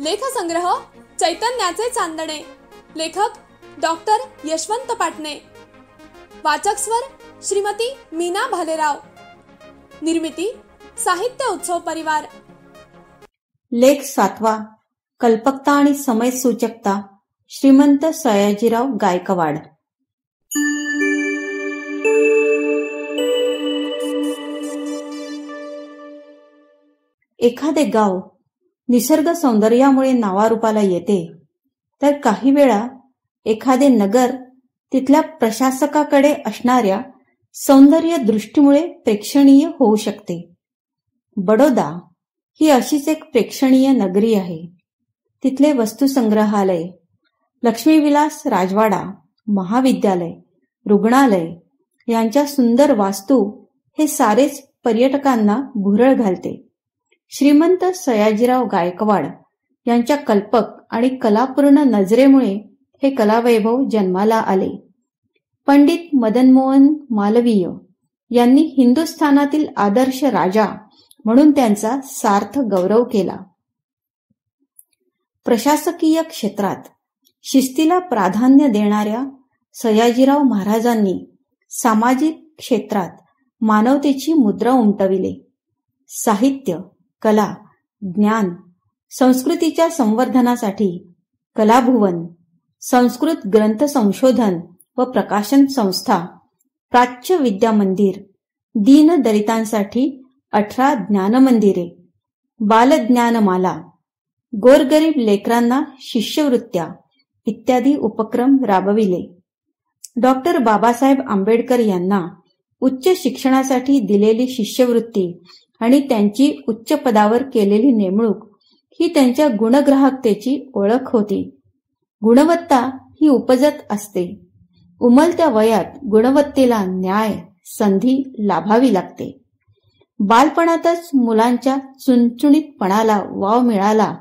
लेखसंग्रह चैतन्याचे चांदणे. लेखक डॉक्टर यशवंत पाटणे. वाचक स्वर श्रीमती मीना भालेराव. निर्मिती साहित्य उत्सव परिवार. लेख 7वा. कल्पकता आणि समय सूचकता. श्रीमंत सयाजीराव गायकवाड. एखादे गाव निसर्ग सौंदर्यामुळे नावारूपाला येते, तर काही वेळा एखादे नगर तिथल्या प्रशासकाकडे असणाऱ्या सौंदर्य दृष्टीमुळे प्रेक्षणीय होऊ शकते. बडोदा ही अशीच एक प्रेक्षणीय नगरी आहे. तिथले वस्तुसंग्रहालय, लक्ष्मीविलास राजवाडा, महाविद्यालय, रुग्णालय यांच्या सुंदर वास्तू हे सारेच पर्यटकांना भुरळ घालते. श्रीमंत सयाजीराव गायकवाड यांच्या कल्पक आणि कलापूर्ण नजरेमुळे हे कलावैभव जन्माला आले. पंडित मदनमोहन मालवीय यांनी हिंदुस्थानातील आदर्श राजा म्हणून त्यांचा सार्थ गौरव केला. प्रशासकीय क्षेत्रात शिस्तीला प्राधान्य देणाऱ्या सयाजीराव महाराजांनी सामाजिक क्षेत्रात मानवतेची मुद्रा उमटविले. साहित्य, कला, ज्ञान, संस्कृतीच्या संवर्धनासाठी कलाभुवन, संस्कृत ग्रंथ संशोधन व प्रकाशन संस्था, प्राच्य विद्या मंदिर, दीन दलितांसाठी 18 ज्ञानमंदिरे, बालज्ञानमाला, गोरगरीब लेकरांना शिष्यवृत्त्या इत्यादी उपक्रम राबविले. डॉक्टर बाबासाहेब आंबेडकर यांना उच्च शिक्षणासाठी दिलेली शिष्यवृत्ती आणि त्यांची उच्च पदावर केलेली नेमणूक ही त्यांच्या गुणग्राहकतेची ओळख होती. गुणवत्ता ही उपजत असते. उमलत्या वयात गुणवत्तेला न्याय, संधी लाभावी लागते. बालपणातच मुलांच्या चुणचुणीतपणाला वाव मिळाला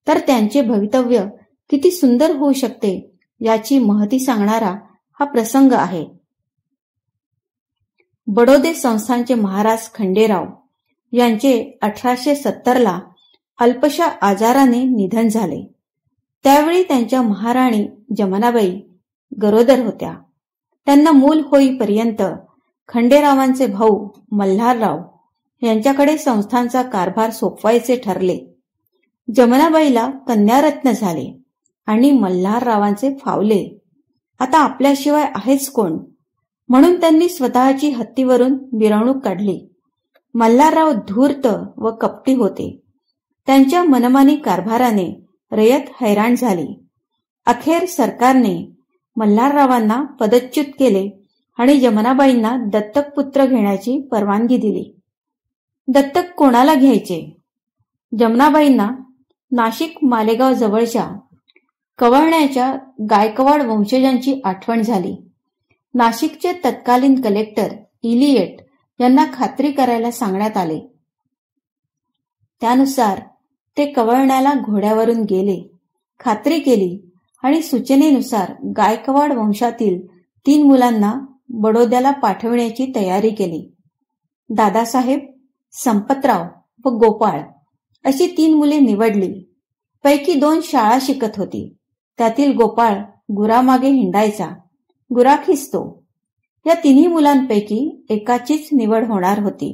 तर त्यांचे भवितव्य किती सुंदर होऊ शकते याची महती सांगणारा हा प्रसंग आहे. बडोदे संस्थानचे महाराज खंडेराव यांचे 1870ला अल्पशा आजाराने निधन झाले. त्यावेळी त्यांच्या महाराणी जमनाबाई गरोदर होत्या. त्यांना मूल होईपर्यंत खंडेरावांचे भाऊ मल्हारराव यांच्याकडे संस्थानचा कारभार सोपवायचे ठरले. जमनाबाईला कन्यारत्न झाले आणि मल्हाररावांचे फावले. आता आपल्याशिवाय आहेच कोण, म्हणून त्यांनी स्वतःची हत्तीवरून मिरवणूक काढली. मल्हारराव धूर्त व कपटी होते. त्यांच्या मनमानी कारभाराने रयत हैराण झाली. अखेर सरकारने मल्हाररावांना पदच्युत केले आणि जमनाबाईंना दत्तक पुत्र घेण्याची परवानगी दिली. दत्तक कोणाला घ्यायचे? जमनाबाईंना नाशिक मालेगाव जवळच्या कवळण्याच्या गायकवाड वंशजांची आठवण झाली. नाशिकचे तत्कालीन कलेक्टर इलियट यांना खात्री करायला सांगण्यात आले. त्यानुसार ते कवळण्याला घोड्यावरून गेले, खात्री केली आणि सूचनेनुसार गायकवाड वंशातील 3 मुलांना बडोद्याला पाठविण्याची तयारी केली. दादासाहेब, संपतराव व गोपाळ अशी 3 मुले निवडली. पैकी 2 शाळा शिकत होती. त्यातील गोपाळ गुरामागे हिंडायचा, गुराखीच तो. या 3 मुलांपैकी एकाचीच निवड होणार होती.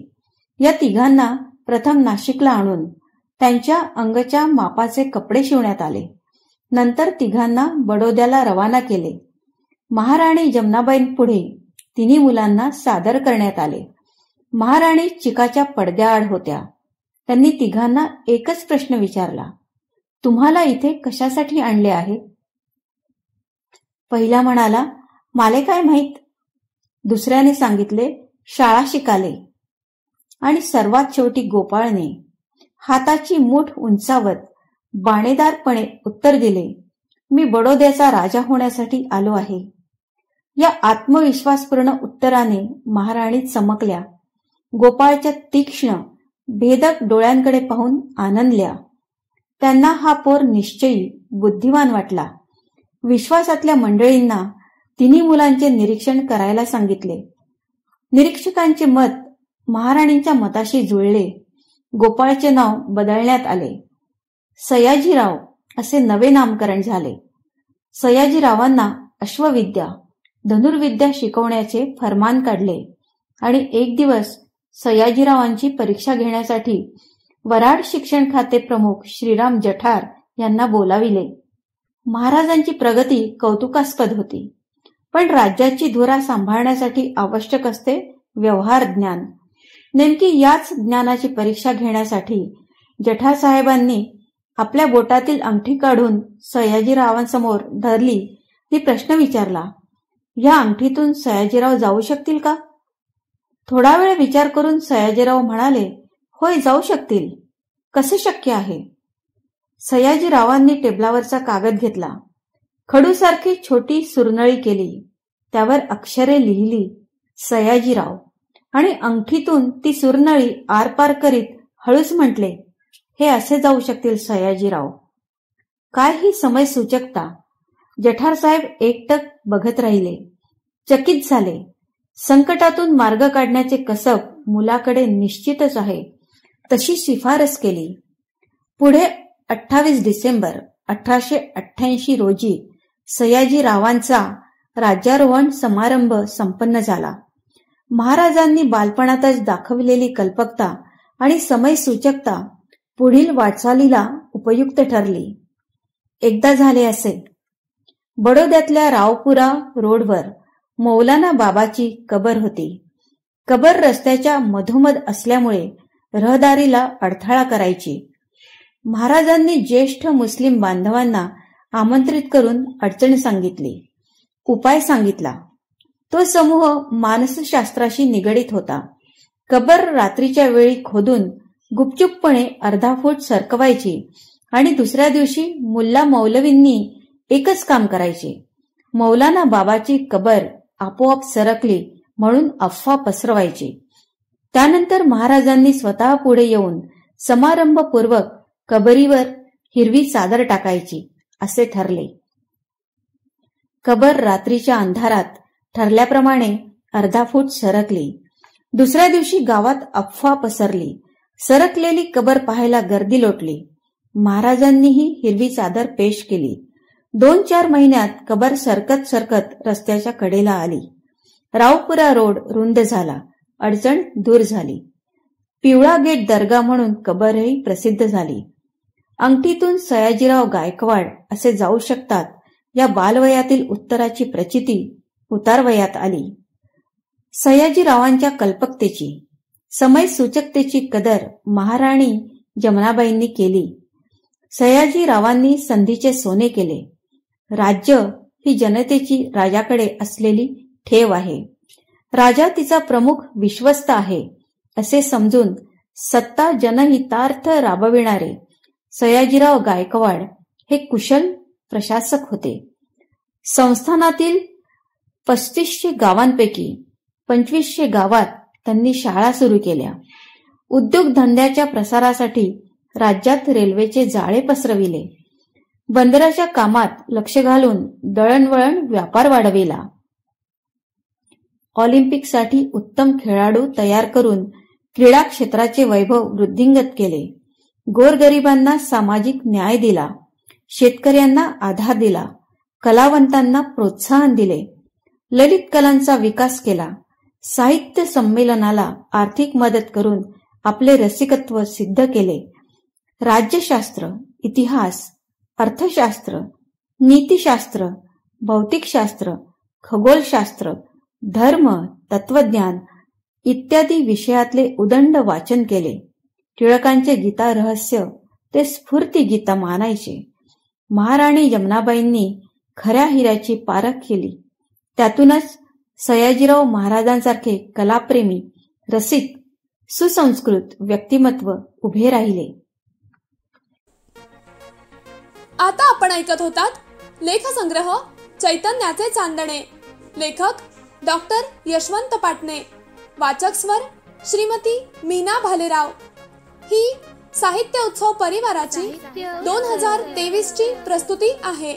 या 3घांना प्रथम नाशिकला आणून त्यांच्या अंगच्या मापाचे कपडे शिवण्यात आले. नंतर 3घांना बडोद्याला रवाना केले. महाराणी जमनाबाईंपुढे 3 मुलांना सादर करण्यात आले. महाराणी चिकाच्या पडद्याआड होत्या. त्यांनी 3घांना एकच प्रश्न विचारला, तुम्हाला इथे कशासाठी आणले आहे? पहिला म्हणाला, माले काय माहीत. दुसऱ्याने सांगितले, शाळा शिकाले. आणि सर्वात शेवटी गोपाळने हाताची मूठ उंचावत बाणेदारपणे उत्तर दिले, मी बडोद्याचा राजा होण्यासाठी आलो आहे. या आत्मविश्वासपूर्ण उत्तराने महाराणी चमकल्या. गोपाळच्या तीक्ष्ण भेदक डोळ्यांकडे पाहून आनंदल्या. त्यांना हा पोर निश्चयी बुद्धिमान वाटला. विश्वासातल्या मंडळींना 3 मुलांचे निरीक्षण करायला सांगितले. निरीक्षकांचे मत महाराणींच्या मताशी जुळले. गोपाळचे नाव बदलण्यात आले. सयाजीराव असे नवे नामकरण झाले. सयाजीरावांना अश्वविद्या, धनुर्विद्या शिकवण्याचे फरमान काढले आणि एक दिवस सयाजीरावांची परीक्षा घेण्यासाठी वराड शिक्षण खाते प्रमुख श्रीराम जठार यांना बोलाविले. महाराजांची प्रगती कौतुकास्पद होती, पण राज्याची धुरा सांभाळण्यासाठी आवश्यक असते व्यवहार ज्ञान. नेमकी याच ज्ञानाची परीक्षा घेण्यासाठी जठार साहेबांनी आपल्या बोटातील अंगठी काढून सयाजीरावांसमोर धरली आणि प्रश्न विचारला, या अंगठीतून सयाजीराव जाऊ शकतील का? थोडा वेळ विचार करून सयाजीराव म्हणाले, होय, जाऊ शकतील. कसे शक्य आहे? सयाजीरावांनी टेबलावरचा कागद घेतला, खडूसारखी छोटी सुरनळी केली, त्यावर अक्षरे लिहिली सयाजीराव, आणि अंगठीतून ती सुरनळी आरपार करीत हळूच म्हटले, हे असे जाऊ शकतील सयाजीराव. काय ही समय सूचकता! जठार साहेब एकटक बघत राहिले, चकित झाले. संकटातून मार्ग काढण्याचे कसब मुलाकडे निश्चितच आहे, तशी शिफारस केली. पुढे 28 डिसेंबर 1888 रोजी सयाजीरावांचा राज्यारोहण समारंभ संपन्न झाला. महाराजांनी बालपणातच दाखवलेली कल्पकता आणि समय सूचकता पुढील वाटचालीला उपयुक्त ठरली. एकदा झाले असे, बडोद्यातल्या रावपुरा रोडवर मौलाना बाबाची कबर होती. कबर रस्त्याच्या मधोमध असल्यामुळे रहदारीला अडथळा करायची. महाराजांनी ज्येष्ठ मुस्लिम बांधवांना आमंत्रित करून अडचण सांगितली, उपाय सांगितला. तो समूह मानसशास्त्राशी निगडीत होता. कबर रात्रीच्या वेळी खोदून गुपचूपपणे अर्धा फूट सरकवायची आणि दुसऱ्या दिवशी मुल्ला मौलवींनी एकच काम करायचे. मौलाना बाबाची कबर आपोआप सरकली म्हणून अफवा पसरवायची. त्यानंतर महाराजांनी स्वतः पुढे येऊन समारंभपूर्वक कबरीवर हिरवी चादर टाकायची असे ठरले. कबर रात्रीच्या अंधारात ठरल्याप्रमाणे अर्धा फूट सरकली. दुसऱ्या दिवशी गावात अफवा पसरली. सरकलेली कबर पाहायला गर्दी लोटली. महाराजांनीही हिरवी चादर पेश केली. 2-4 महिन्यात कबर सरकत सरकत रस्त्याच्या कडेला आली. रावपुरा रोड रुंद झाला. अडचण दूर झाली. पिवळा गेट दर्गा म्हणून कबरही प्रसिद्ध झाली. अंगठीतून सयाजीराव गायकवाड असे जाऊ शकतात या बालवयातील उत्तराची प्रचिती उतारवयात आली. सयाजीरावांच्या कल्पकतेची, समय सूचकतेची कदर महाराणी जमनाबाईंनी केली. सयाजीरावांनी संधीचे सोने केले. राज्य ही जनतेची राजाकडे असलेली ठेव आहे. राजा तिचा प्रमुख विश्वस्त आहे असे समजून सत्ता जनहितार्थ राबविणारे सयाजीराव गायकवाड हे कुशल प्रशासक होते. संस्थानातील 3500 गावांपैकी 2500 गावात त्यांनी शाळा सुरू केल्या. उद्योगधंद्याच्या प्रसारासाठी राज्यात रेल्वेचे जाळे पसरविले. बंदराच्या कामात लक्ष घालून दळणवळण व्यापार वाढविला. ऑलिम्पिकसाठी उत्तम खेळाडू तयार करून क्रीडा क्षेत्राचे वैभव वृद्धिंगत केले. गोरगरिबांना सामाजिक न्याय दिला. शेतकऱ्यांना आधार दिला. कलावंतांना प्रोत्साहन दिले. ललित कलांचा विकास केला. साहित्य संमेलनाला आर्थिक मदत करून आपले रसिकत्व सिद्ध केले. राज्यशास्त्र, इतिहास, अर्थशास्त्र, नीतिशास्त्र, भौतिकशास्त्र, खगोलशास्त्र, धर्म, तत्वज्ञान इत्यादी विषयातले उदंड वाचन केले. टिळकांचे गीता रहस्य ते स्फूर्ती गीता मानायचे. महाराणी जमनाबाईंनी खऱ्या हिऱ्याची पारख केली. त्यातूनच सयाजीराव महाराजांसारखे कलाप्रेमी, रसिक, सुसंस्कृत व्यक्तिमत्व उभे राहिले. आता आपण ऐकत होतात लेखसंग्रह चैतन्याचे चांदणे. लेखक डॉक्टर यशवंत पाटणे. वाचक स्वर श्रीमती मीना भालेराव. ही साहित्य उत्सव परिवाराची 2023 ची प्रस्तुती आहे.